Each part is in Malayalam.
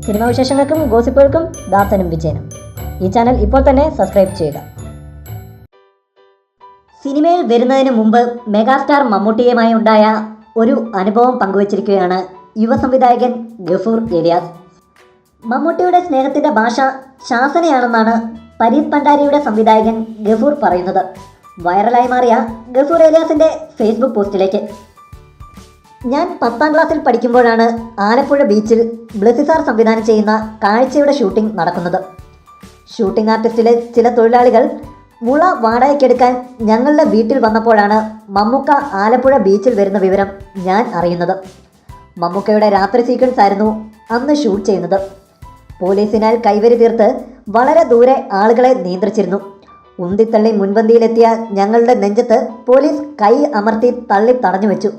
സിനിമാ വിശേഷങ്ങൾക്കും ഗോസിപ്പുകൾക്കും ദാസനും വിജയനും. ഈ ചാനൽ ഇപ്പോൾ തന്നെ സബ്സ്ക്രൈബ് ചെയ്യുക. സിനിമയിൽ വരുന്നതിന് മുമ്പ് മെഗാസ്റ്റാർ മമ്മൂട്ടിയുമായി ഉണ്ടായ ഒരു അനുഭവം പങ്കുവച്ചിരിക്കുകയാണ് യുവ സംവിധായകൻ ഗഫൂർ ഏലിയാസ്. മമ്മൂട്ടിയുടെ സ്നേഹത്തിൻ്റെ ഭാഷ ശാസനയാണെന്നാണ് പരീത് പണ്ടാരിയുടെ സംവിധായകൻ ഗഫൂർ പറയുന്നത്. വൈറലായി മാറിയ ഗഫൂർ ഏലിയാസിൻ്റെ ഫേസ്ബുക്ക് പോസ്റ്റിലേക്ക്. ഞാൻ 10ാം ക്ലാസ്സിൽ പഠിക്കുമ്പോഴാണ് ആലപ്പുഴ ബീച്ചിൽ ബ്ലസ്സി സാർ സംവിധാനം ചെയ്യുന്ന കാഴ്ചയുടെ ഷൂട്ടിംഗ് നടക്കുന്നത്. ഷൂട്ടിംഗ് ആർട്ടിസ്റ്റിലെ ചില തൊഴിലാളികൾ മുള വാടകയ്ക്കെടുക്കാൻ ഞങ്ങളുടെ വീട്ടിൽ വന്നപ്പോഴാണ് മമ്മൂക്ക ആലപ്പുഴ ബീച്ചിൽ വരുന്ന വിവരം ഞാൻ അറിയുന്നത്. മമ്മൂക്കയുടെ രാത്രി സീക്വൻസ് ആയിരുന്നു അന്ന് ഷൂട്ട് ചെയ്യുന്നത്. പോലീസിനാൽ കൈവരി തീർത്ത് വളരെ ദൂരെ ആളുകളെ നിയന്ത്രിച്ചിരുന്നു. ഉന്തിത്തള്ളി മുൻപന്തിയിലെത്തിയ ഞങ്ങളുടെ നെഞ്ചത്ത് പോലീസ് കൈ അമർത്തി തള്ളി തടഞ്ഞു വെച്ചു.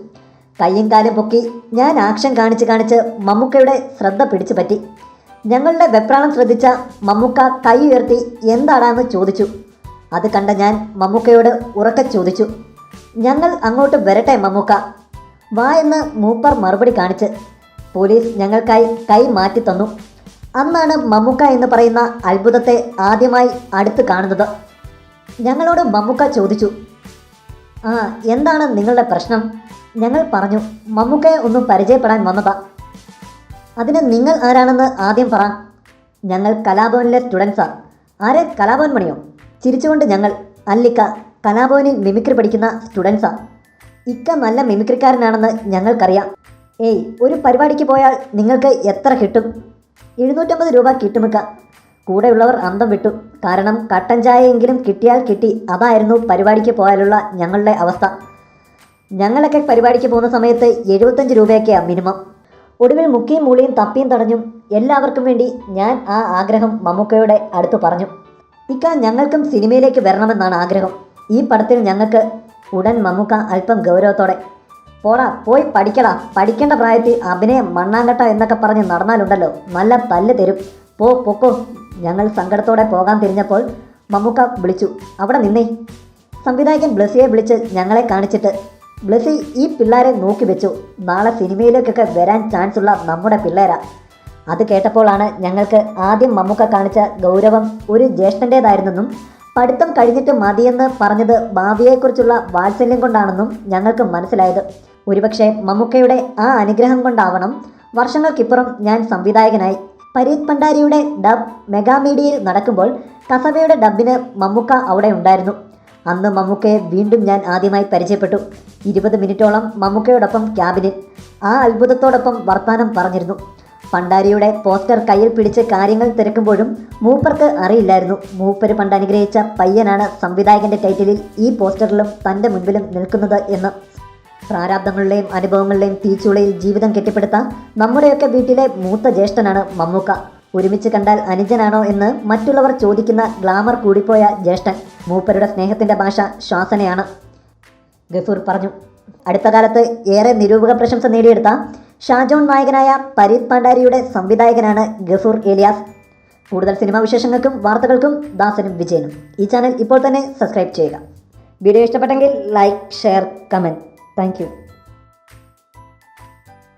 കയ്യും കാലും പൊക്കി ഞാൻ ആക്ഷൻ കാണിച്ച് മമ്മൂക്കയുടെ ശ്രദ്ധ പിടിച്ചു പറ്റി. ഞങ്ങളുടെ വെപ്രാളം ശ്രദ്ധിച്ച മമ്മൂക്ക കൈ ഉയർത്തി എന്താടാന്ന് ചോദിച്ചു. അത് കണ്ട ഞാൻ മമ്മൂക്കയോട് ഉറക്കെ ചോദിച്ചു, ഞങ്ങൾ അങ്ങോട്ട് വരട്ടെ മമ്മൂക്ക വാ എന്ന് മൂപ്പർ മറുപടി കാണിച്ച് പോലീസ് ഞങ്ങൾക്കായി കൈ മാറ്റി തന്നു. അന്നാണ് മമ്മൂക്ക എന്ന് പറയുന്ന അത്ഭുതത്തെ ആദ്യമായി അടുത്ത് കാണുന്നത്. ഞങ്ങളോട് മമ്മൂക്ക ചോദിച്ചു, എന്താണ് നിങ്ങളുടെ പ്രശ്നം? ഞങ്ങൾ പറഞ്ഞു, മമ്മൂക്കയെ ഒന്ന് പരിചയപ്പെടാൻ വന്നതാ. അതിന് നിങ്ങൾ ആരാണെന്ന് ആദ്യം പറ. ഞങ്ങൾ കലാഭവനിലെ സ്റ്റുഡൻസാ. ആരെ, കലാഭവൻ മണിയോ? ചിരിച്ചുകൊണ്ട് ഞങ്ങൾ, അല്ലിക്ക, കലാഭവനിൽ മിമിക്രി പഠിക്കുന്ന സ്റ്റുഡൻസാ. ഇക്ക നല്ല മിമിക്രിക്കാരനാണെന്ന് ഞങ്ങൾക്കറിയാം. ഒരു പരിപാടിക്ക് പോയാൽ നിങ്ങൾക്ക് എത്ര കിട്ടും? 750 രൂപ കിട്ടുമിക്ക. കൂടെയുള്ളവർ അന്തം വിട്ടു. കാരണം കട്ടൻ ചായയെങ്കിലും കിട്ടിയാൽ കിട്ടി, അതായിരുന്നു പരിപാടിക്ക് പോയാലുള്ള ഞങ്ങളുടെ അവസ്ഥ. ഞങ്ങളൊക്കെ പരിപാടിക്ക് പോകുന്ന സമയത്ത് 75 രൂപയൊക്കെയാണ് മിനിമം. ഒടുവിൽ മുക്കിയും മൂളിയും തപ്പിയും തടഞ്ഞും എല്ലാവർക്കും വേണ്ടി ഞാൻ ആ ആഗ്രഹം മമ്മൂക്കയുടെ അടുത്ത് പറഞ്ഞു. ഇക്ക, ഞങ്ങൾക്കും സിനിമയിലേക്ക് വരണമെന്നാണ് ആഗ്രഹം. ഈ പടത്തിൽ ഞങ്ങൾക്ക്. ഉടൻ മമ്മൂക്ക അല്പം ഗൗരവത്തോടെ, പോടാ പോയി പഠിക്കടാ, പഠിക്കേണ്ട പ്രായത്തിൽ അഭിനയം മണ്ണാങ്കട്ട എന്നൊക്കെ പറഞ്ഞ് നടന്നാലുണ്ടല്ലോ നല്ല തല്ല് തരും, പൊക്കോ. ഞങ്ങൾ സങ്കടത്തോടെ പോകാൻ തിരിഞ്ഞപ്പോൾ മമ്മൂക്ക വിളിച്ചു, അവിടെ നിന്നേ. സംവിധായകൻ ബ്ലസ്സിയെ വിളിച്ച് ഞങ്ങളെ കാണിച്ചിട്ട്, ബ്ലസ്സി, ഈ പിള്ളേരെ നോക്കി വെച്ചു, നാളെ സിനിമയിലേക്കൊക്കെ വരാൻ ചാൻസ് ഉള്ള നമ്മുടെ പിള്ളേരാ. അത് കേട്ടപ്പോഴാണ് ഞങ്ങൾക്ക് ആദ്യം മമ്മൂക്ക കാണിച്ച ഗൗരവം ഒരു ജ്യേഷ്ഠൻ്റേതായിരുന്നെന്നും പഠിത്തം കഴിഞ്ഞിട്ട് മതിയെന്ന് പറഞ്ഞത് ഭാവിയെക്കുറിച്ചുള്ള വാത്സല്യം കൊണ്ടാണെന്നും ഞങ്ങൾക്ക് മനസ്സിലായത്. ഒരുപക്ഷെ മമ്മൂക്കയുടെ ആ അനുഗ്രഹം കൊണ്ടാവണം വർഷങ്ങൾക്കിപ്പുറം ഞാൻ സംവിധായകനായി. പരീത് പണ്ടാരിയുടെ ഡബ് മെഗാമീഡിയയിൽ നടക്കുമ്പോൾ കസബയുടെ ഡബിന് മമ്മൂക്ക അവിടെ ഉണ്ടായിരുന്നു. അന്ന് മമ്മൂക്കയെ വീണ്ടും ഞാൻ ആദ്യമായി പരിചയപ്പെട്ടു. 20 മിനിറ്റോളം മമ്മൂക്കയോടൊപ്പം ക്യാബിനിൽ. ആ അത്ഭുതത്തോടൊപ്പം വർത്താനം പറഞ്ഞിരുന്നു. പണ്ടാരിയുടെ പോസ്റ്റർ കയ്യിൽ പിടിച്ച് കാര്യങ്ങൾ തിരക്കുമ്പോഴും മൂപ്പർക്ക് അറിയില്ലായിരുന്നു മൂപ്പര് പണ്ട് അനുഗ്രഹിച്ച പയ്യനാണ് സംവിധായകൻ്റെ ടൈറ്റിലിൽ ഈ പോസ്റ്ററിലും തൻ്റെ മുൻപിലും നിൽക്കുന്നത് എന്ന്. പ്രാരാബ്ദങ്ങളുടെയും അനുഭവങ്ങളുടെയും തീച്ചുളയിൽ ജീവിതം കെട്ടിപ്പടുത്ത നമ്മുടെയൊക്കെ വീട്ടിലെ മൂത്ത ജ്യേഷ്ഠനാണ് മമ്മൂക്ക. ഒരുമിച്ച് കണ്ടാൽ അനുജനാണോ എന്ന് മറ്റുള്ളവർ ചോദിക്കുന്ന ഗ്ലാമർ കൂടിപ്പോയ ജ്യേഷ്ഠൻ. മൂപ്പരുടെ സ്നേഹത്തിൻ്റെ ഭാഷ ശ്വാസനയാണ്, ഗഫൂർ പറഞ്ഞു. അടുത്ത കാലത്ത് ഏറെ നിരൂപക പ്രശംസ നേടിയെടുത്ത ഷാജോൺ നായകനായ പരീത് പണ്ടാരിയുടെ സംവിധായകനാണ് ഗഫൂർ ഏലിയാസ്. കൂടുതൽ സിനിമാ വിശേഷങ്ങൾക്കും വാർത്തകൾക്കും ദാസനും വിജയനും. ഈ ചാനൽ ഇപ്പോൾ തന്നെ സബ്സ്ക്രൈബ് ചെയ്യുക. വീഡിയോ ഇഷ്ടപ്പെട്ടെങ്കിൽ like, share, comment. Thank you.